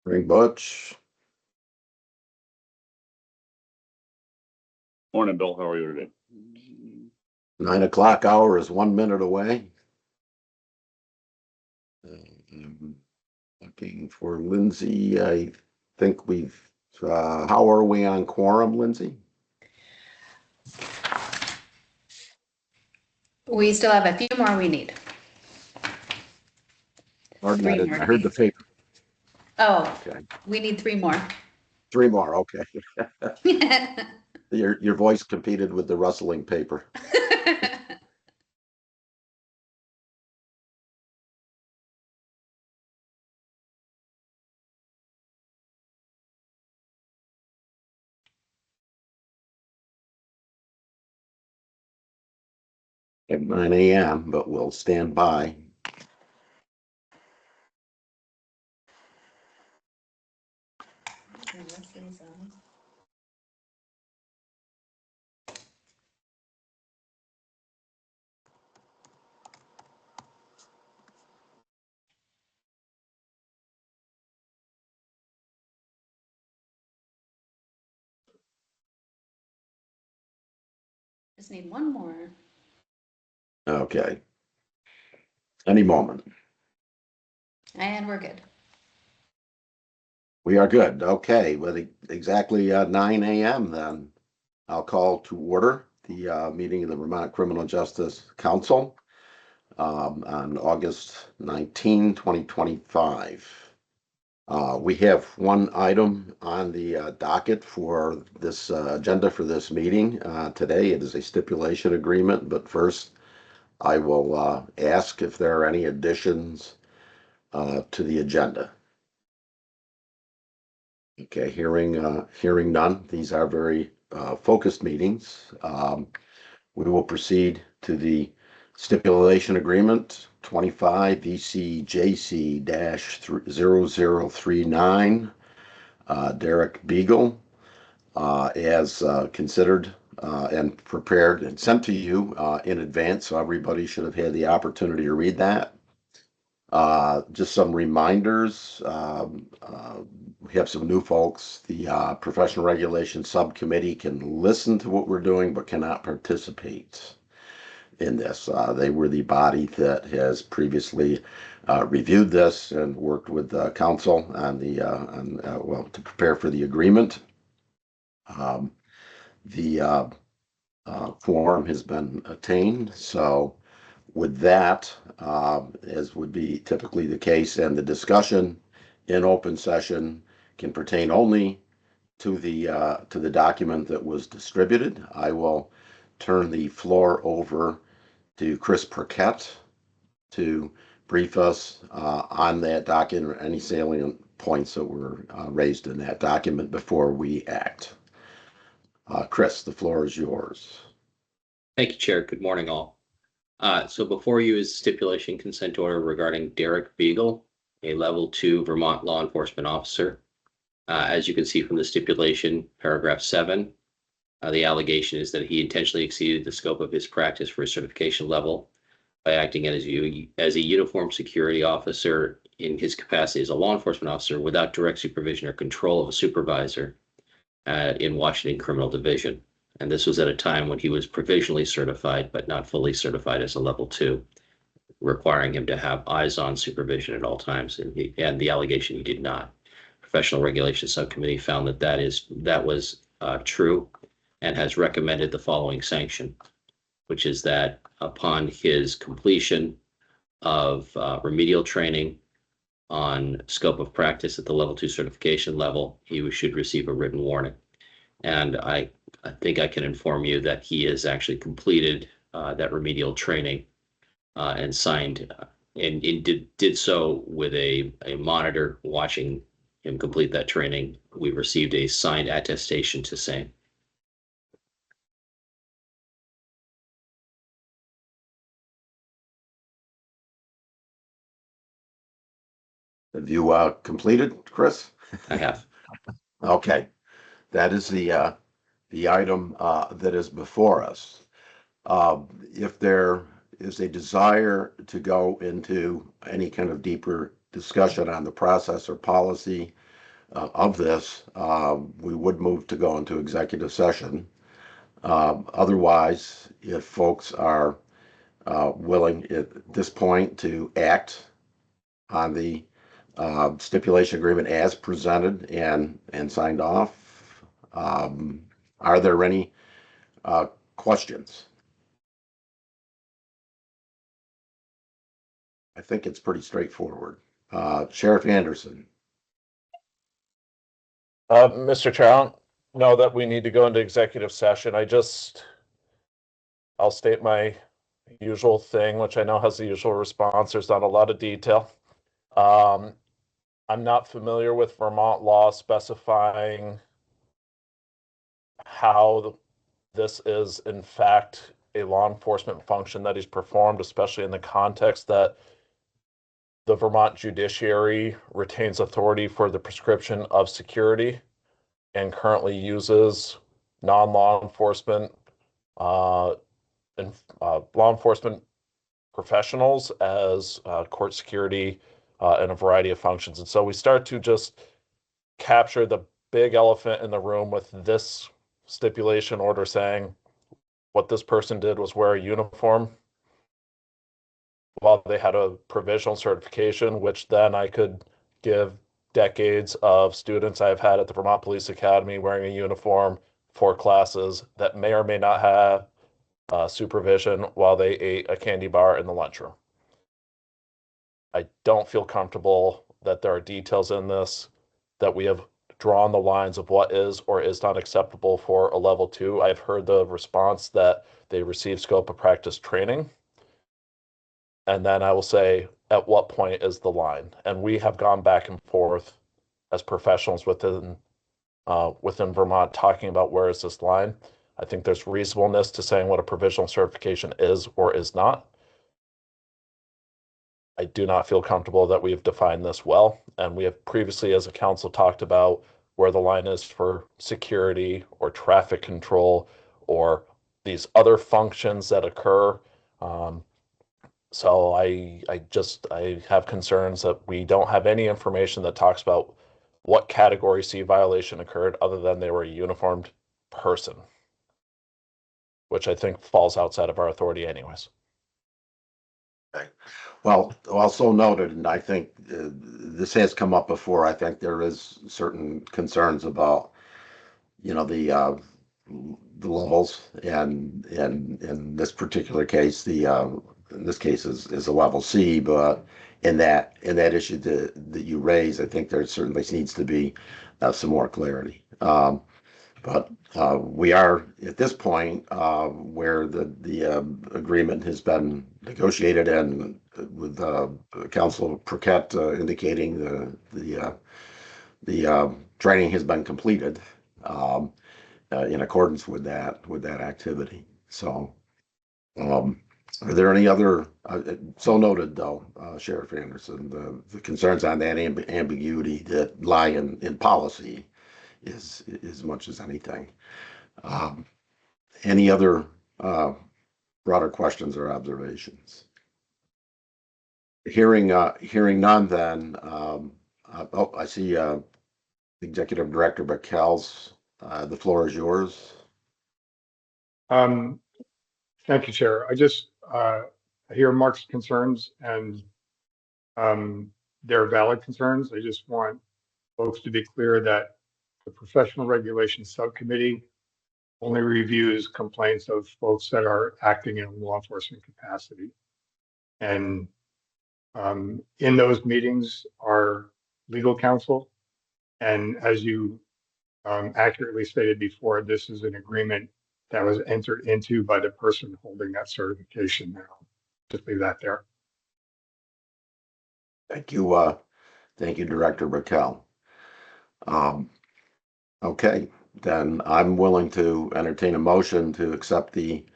Ring Butch. Morning, Bill. How are you today? 9 o'clock hour is 1 minute away. I'm looking for Lindsay. I think how are we on quorum, Lindsay? We still have a few more we need. Pardon, Three more I to heard be. the paper. Oh, Okay. we need 3 more. 3 more. Okay. Your voice competed with the rustling paper. At 9 a.m., but we'll stand by. Just need 1 more. Okay. Any moment. And we're good. We are good. Okay, with exactly 9 a.m. then I'll call to order the meeting of the Vermont Criminal Justice Council on August 19, 2025. We have one item on the docket for this agenda for this meeting today. It is a stipulation agreement, but first I will ask if there are any additions to the agenda. Okay, hearing none. These are very focused meetings. We will proceed to the stipulation agreement 25 VCJC-0039, Derek Beagle, as considered and prepared and sent to you in advance, so everybody should have had the opportunity to read that. Just some reminders. We have some new folks. The Professional Regulation Subcommittee can listen to what we're doing, but cannot participate in this. They were the body that has previously reviewed this and worked with the council on to prepare for the agreement. The quorum has been attained, so with that, as would be typically the case, and the discussion in open session can pertain only to the document that was distributed. I will turn the floor over to Chris Perquette to brief us on that document or any salient points that were raised in that document before we act. Chris, the floor is yours. Thank you, Chair. Good morning, all. So before you is stipulation consent order regarding Derek Beagle, a level 2 Vermont law enforcement officer. As you can see from the stipulation, paragraph 7, the allegation is that he intentionally exceeded the scope of his practice for a certification level by acting as a uniformed security officer in his capacity as a law enforcement officer without direct supervision or control of a supervisor in Washington Criminal Division. And this was at a time when he was provisionally certified, but not fully certified as a level 2, requiring him to have eyes-on supervision at all times. And the allegation he did not. Professional Regulation Subcommittee found that was true and has recommended the following sanction, which is that upon his completion of remedial training on scope of practice at the level 2 certification level, he should receive a written warning. And I think I can inform you that he has actually completed that remedial training and signed and did so with a monitor watching him complete that training. We received a signed attestation to same. Have you completed, Chris? I have. Okay, that is the item that is before us. If there is a desire to go into any kind of deeper discussion on the process or policy, of this, we would move to go into executive session. Otherwise, if folks are willing at this point to act on the stipulation agreement as presented and signed off, are there any questions? I think it's pretty straightforward. Sheriff Anderson. Mr. Chair, I don't know that we need to go into executive session. I'll state my usual thing, which I know has the usual response. There's not a lot of detail. I'm not familiar with Vermont law specifying how this is in fact a law enforcement function that is performed, especially in the context that the Vermont judiciary retains authority for the prescription of security and currently uses non-law enforcement and law enforcement professionals as court security and a variety of functions. And so we start to just capture the big elephant in the room with this stipulation order saying what this person did was wear a uniform while they had a provisional certification, which then I could give decades of students I've had at the Vermont Police Academy wearing a uniform for classes that may or may not have supervision while they ate a candy bar in the lunchroom. I don't feel comfortable that there are details in this that we have drawn the lines of what is or is not acceptable for a level 2. I've heard the response that they receive scope of practice training. And then I will say, at what point is the line? And we have gone back and forth as professionals within Vermont talking about where is this line. I think there's reasonableness to saying what a provisional certification is or is not. I do not feel comfortable that we have defined this well. And we have previously as a council talked about where the line is for security or traffic control or these other functions that occur. So I have concerns that we don't have any information that talks about what category C violation occurred other than they were a uniformed person, which I think falls outside of our authority anyways. Okay. Well, also noted, and I think this has come up before. I think there is certain concerns about, the levels, and in this particular case, in this case is a level C, but in that issue that you raise, I think there certainly needs to be some more clarity. But we are at this point where the agreement has been negotiated, and with Council Burkett indicating the training has been completed in accordance with that activity. So, are there any other? So noted, though, Sheriff Anderson, the concerns on that ambiguity that lie in policy is as much as anything. Any other broader questions or observations? Hearing none, then I see Executive Director Bakel's. The floor is yours. Thank you, Chair. I just hear Mark's concerns, and they're valid concerns. I just want folks to be clear that the Professional Regulation Subcommittee only reviews complaints of folks that are acting in a law enforcement capacity. And in those meetings are legal counsel. And as you accurately stated before, this is an agreement that was entered into by the person holding that certification now. Just leave that there. Thank you. Thank you, Director Bakel. Okay, then I'm willing to entertain a motion to accept the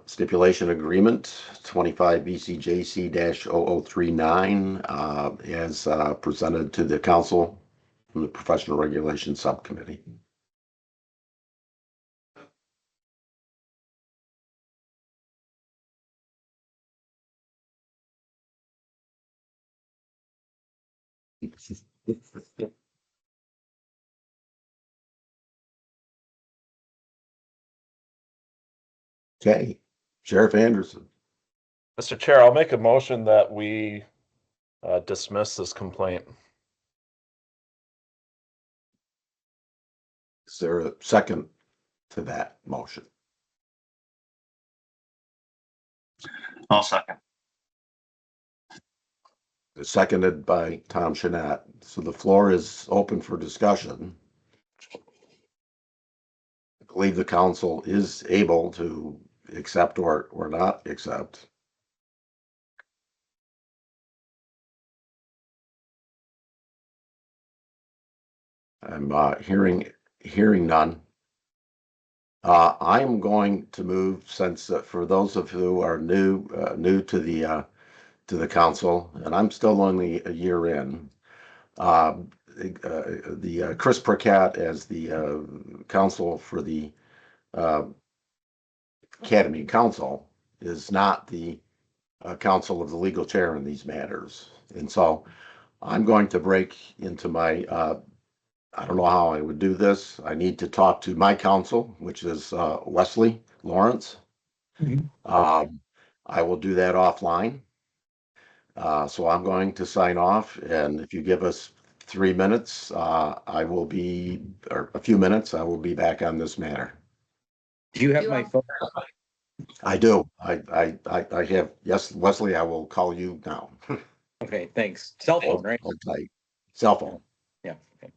stipulation agreement 25 BCJC-0039 as presented to the council from the Professional Regulation Subcommittee. Okay, Sheriff Anderson. Mr. Chair, I'll make a motion that we dismiss this complaint. Is there a second to that motion? I'll second. It's seconded by Tom Shinet. So the floor is open for discussion. I believe the council is able to accept or not accept. I'm hearing none. I am going to move, since for those of you who are new to the council, and I'm still only a year in. The Chris Prakat as the counsel for the Academy Council is not the counsel of the legal chair in these matters, and so I'm going to break into my. I don't know how I would do this. I need to talk to my counsel, which is Wesley Lawrence. I will do that offline. So I'm going to sign off, and if you give us 3 minutes, I will be, or a few minutes, I will be back on this matter. Do you have You my are- phone? I do. I have, yes, Wesley, I will call you now. Okay, thanks. Cell phone, right? Okay. Cell phone. Yeah. Okay.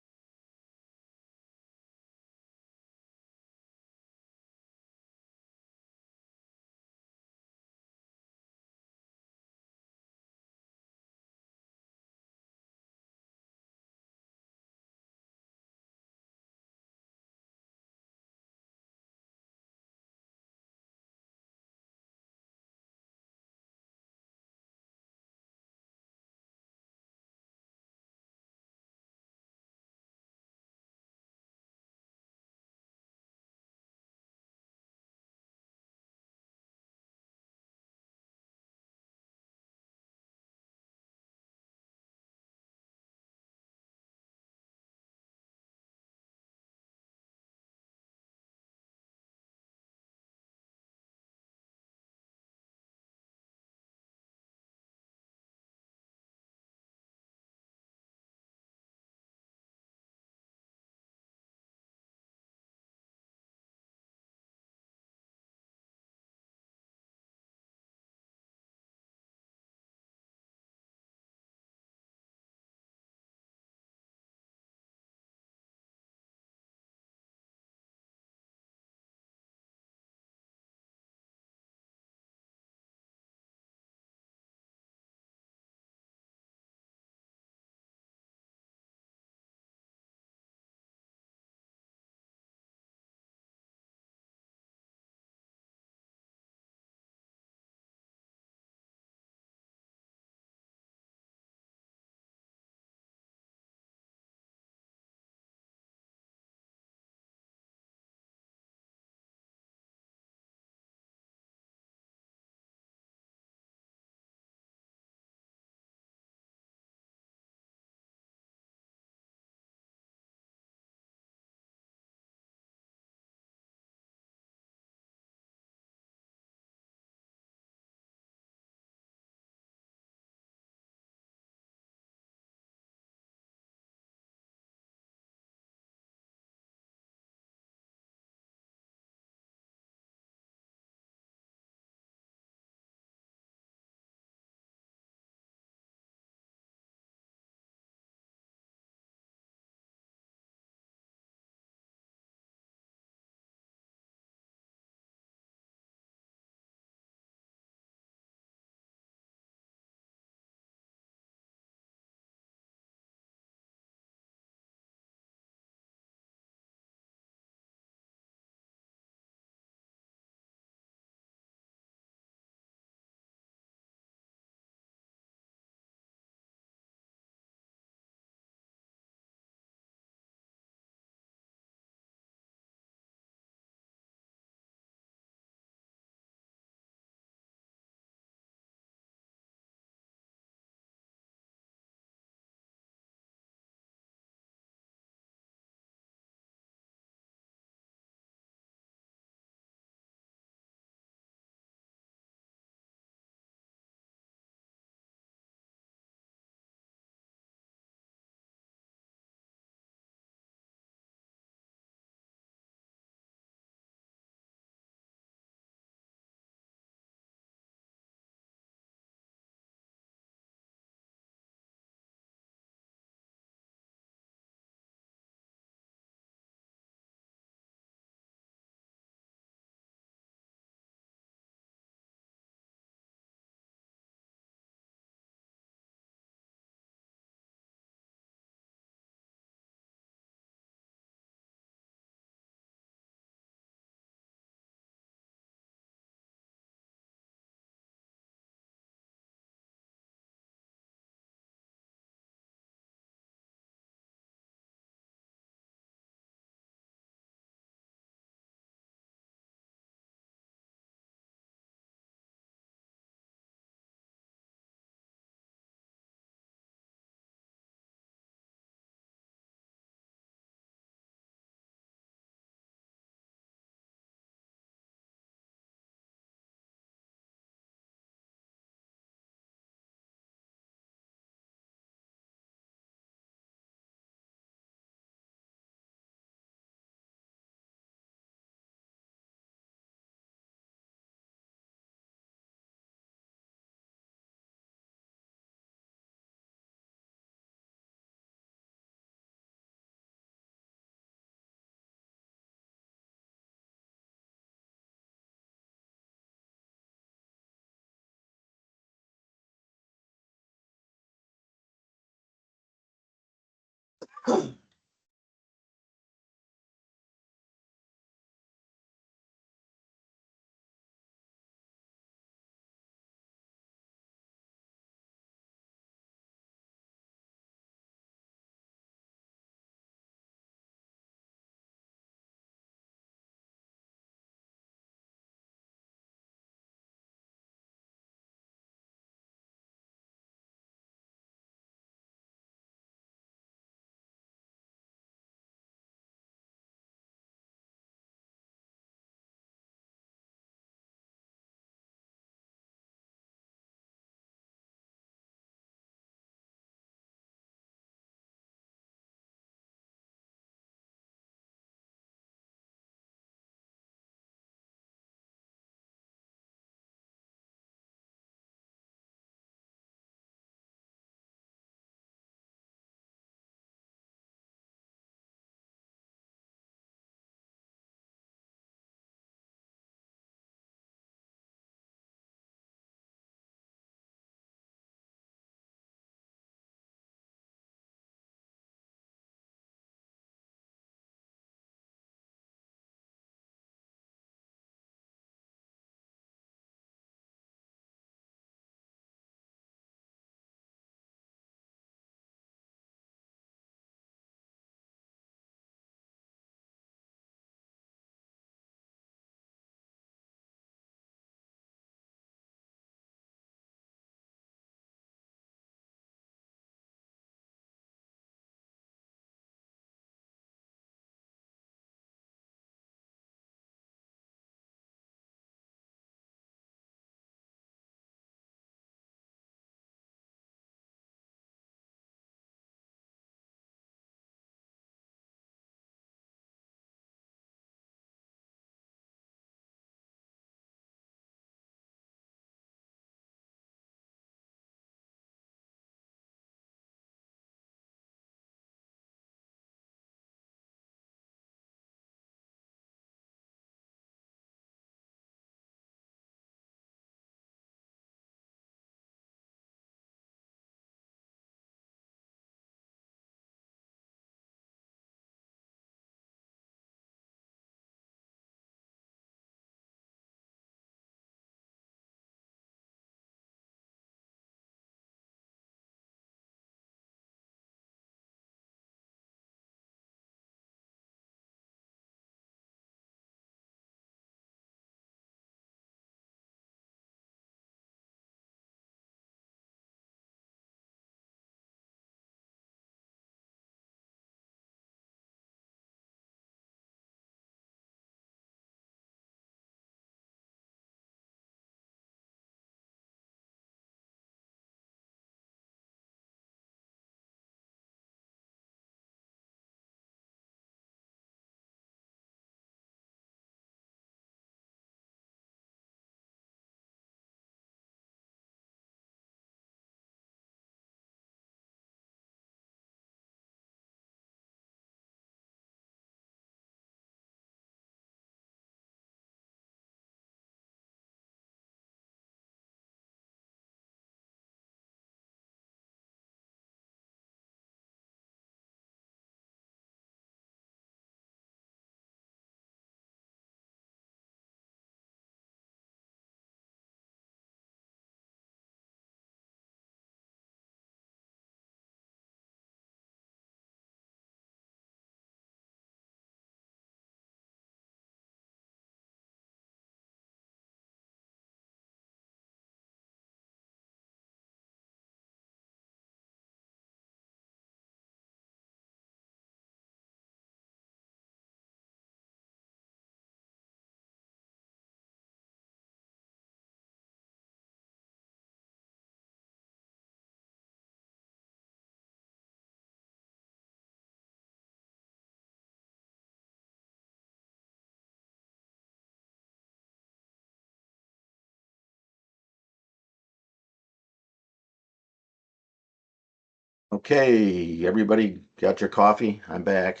Okay, everybody got your coffee? I'm back.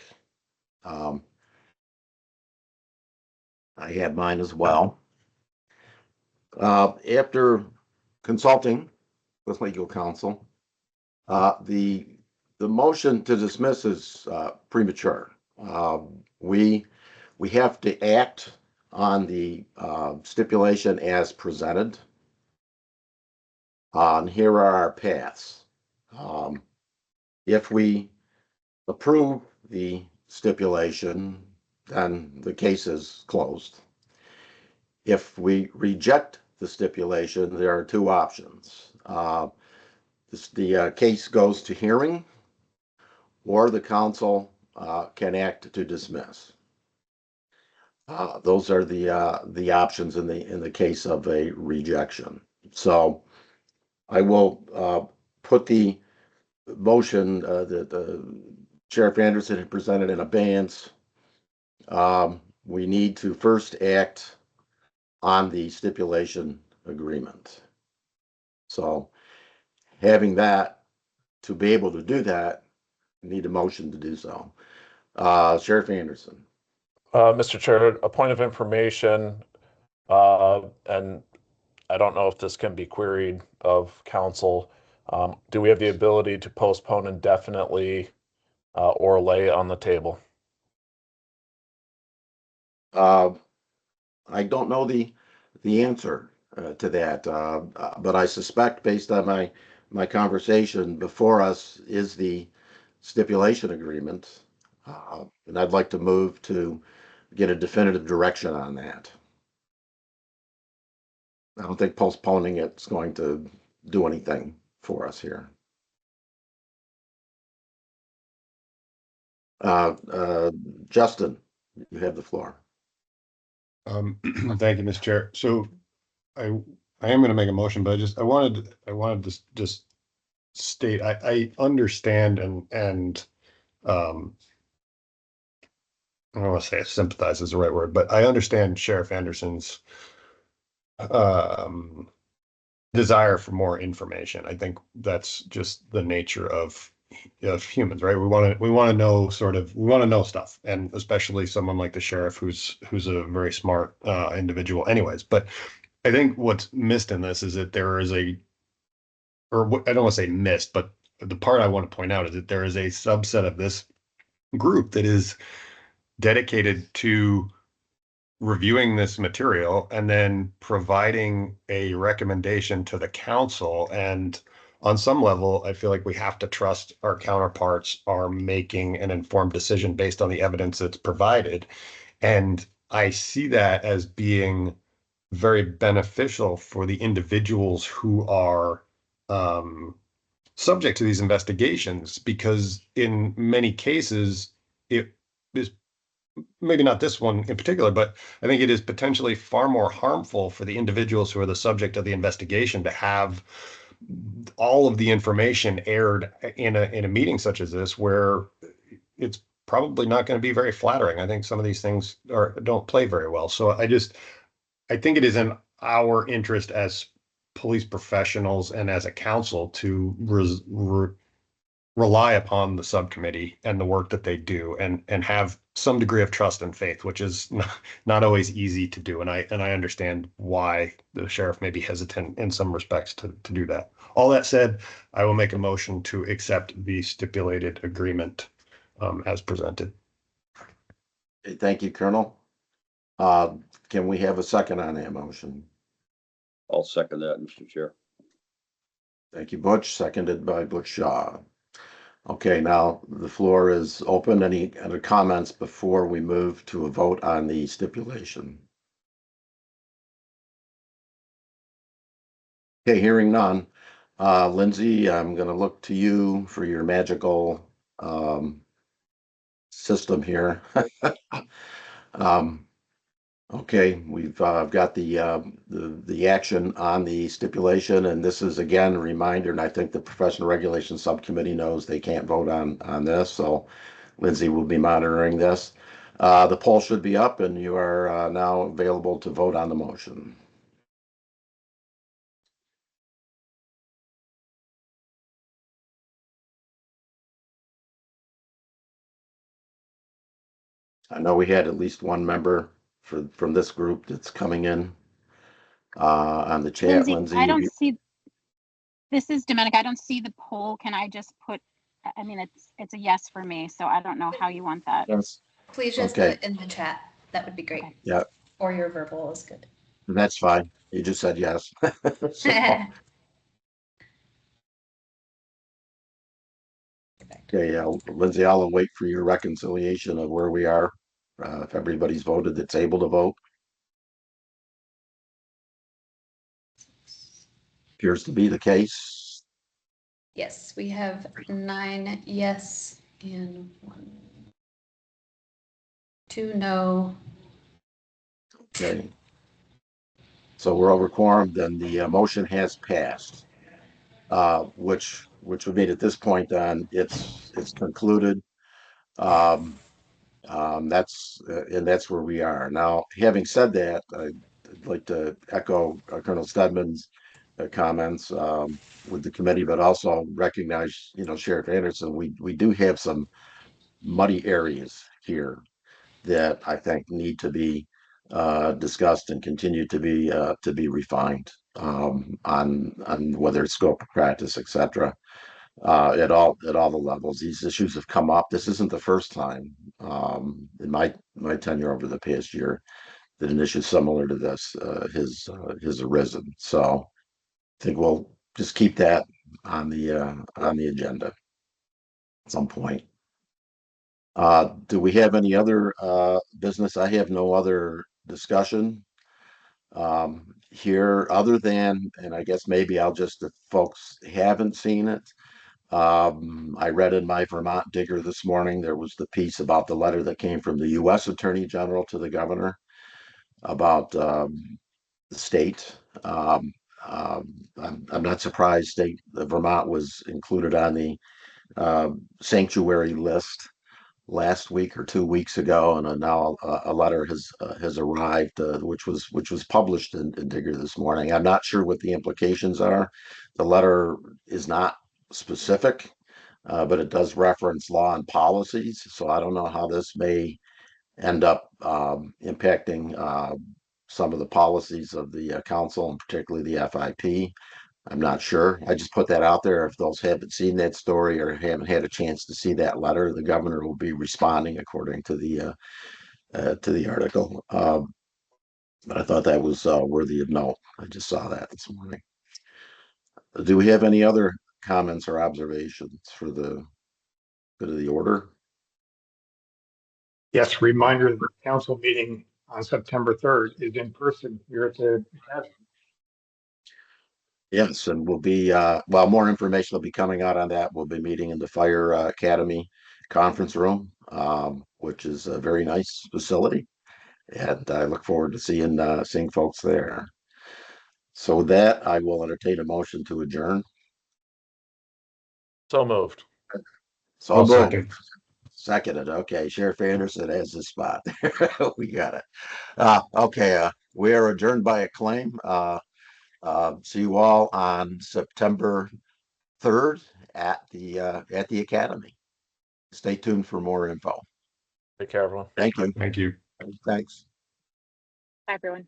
Um, I had mine as well. After consulting with legal counsel, the the motion to dismiss is premature. We have to act on the stipulation as presented. And here are our paths. If we approve the stipulation, then the case is closed. If we reject the stipulation, there are two options. The case goes to hearing, or the council can act to dismiss. Those are the options in the case of a rejection. So I will put the motion that Sheriff Anderson had presented in abeyance. We need to first act on the stipulation agreement. So having that, to be able to do that, need a motion to do so. Sheriff Anderson. Mr. Chair, a point of information, and I don't know if this can be queried of council. Do we have the ability to postpone indefinitely or lay on the table? I don't know the answer to that, but I suspect, based on my conversation before us, is the stipulation agreement, and I'd like to move to get a definitive direction on that. I don't think postponing it's going to do anything for us here. Justin, you have the floor. Thank you, Mr. Chair. So I am going to make a motion, but I wanted to just state, I understand and I don't want to say sympathize is the right word, but I understand Sheriff Anderson's desire for more information. I think that's just the nature of humans, right? We want to know stuff, and especially someone like the sheriff who's a very smart individual anyways. But I think what's missed in this is that there is I don't want to say missed, but the part I want to point out is that there is a subset of this group that is dedicated to reviewing this material and then providing a recommendation to the council. And on some level, I feel like we have to trust our counterparts are making an informed decision based on the evidence that's provided. And I see that as being very beneficial for the individuals who are subject to these investigations, because in many cases, it is maybe not this one in particular, but I think it is potentially far more harmful for the individuals who are the subject of the investigation to have all of the information aired in a meeting such as this, where it's probably not going to be very flattering. I think some of these things don't play very well. So I think it is in our interest as police professionals and as a council to rely upon the subcommittee and the work that they do, and have some degree of trust and faith, which is not always easy to do. And I understand why the sheriff may be hesitant in some respects to do that. All that said, I will make a motion to accept the stipulated agreement as presented. Okay, thank you, Colonel. Can we have a second on that motion? I'll second that, Mr. Chair. Thank you, Butch, seconded by Butch Shaw. Okay, now the floor is open. Any other comments before we move to a vote on the stipulation? Okay, hearing none. Lindsay, I'm going to look to you for your magical system here. Okay, we've got the action on the stipulation, and this is again a reminder, and I think the Professional Regulations Subcommittee knows they can't vote on this, so Lindsay will be monitoring this. The poll should be up, and you are now available to vote on the motion. I know we had at least one member from this group that's coming in on the chat. Lindsay, I don't see, this is Domenica. I don't see the poll. Can I just put I mean, it's a yes for me, so I don't know how you want that. Yes. Please just Okay. put it in the chat. That would be great. Okay. Yeah, Or your verbal is good. that's fine. You just said yes. So, okay, Lindsay, I'll wait for your reconciliation of where we are. If everybody's voted that's able to vote. Appears to be the case. Yes, we have 9 yes and 2 no. Okay. So we're over quorum, then the motion has passed. Which would mean at this point on it's concluded. And that's where we are now. Having said that, I'd like to echo Colonel Stedman's comments with the committee, but also recognize, Sheriff Anderson. We do have some muddy areas here that I think need to be discussed and continue to be refined on whether it's scope of practice, etc. At all the levels. These issues have come up. This isn't the first time in my tenure over the past year that an issue similar to this has arisen. So I think we'll just keep that on the agenda at some point. Do we have any other business? I have no other discussion here other than, and I guess maybe I'll just, if folks haven't seen it, I read in my Vermont Digger this morning, there was the piece about the letter that came from the U.S. Attorney General to the governor about the state. I'm not surprised Vermont was included on the sanctuary list last week or 2 weeks ago, and now a letter has arrived, which was published in Digger this morning. I'm not sure what the implications are. The letter is not specific, but it does reference law and policies. So I don't know how this may end up impacting some of the policies of the council, and particularly the FIP. I'm not sure. I just put that out there. If those haven't seen that story or haven't had a chance to see that letter, the governor will be responding according to the article. But I thought that was worthy of note. I just saw that this morning. Do we have any other comments or observations for the good of the order? Yes, reminder, the council meeting on September 3rd is in person here at the academy. Yes, and we'll be, more information will be coming out on that. We'll be meeting in the Fire Academy conference room, which is a very nice facility. And I look forward to seeing folks there. So with that, I will entertain a motion to adjourn. So moved. So I'll moved. second. Seconded. Okay, Sheriff Anderson has his spot. We got it. Okay, we are adjourned by acclaim. See you all on September 3rd at the Academy. Stay tuned for more info. Take care, everyone. Thank you. Thank you. Thanks. Bye, everyone.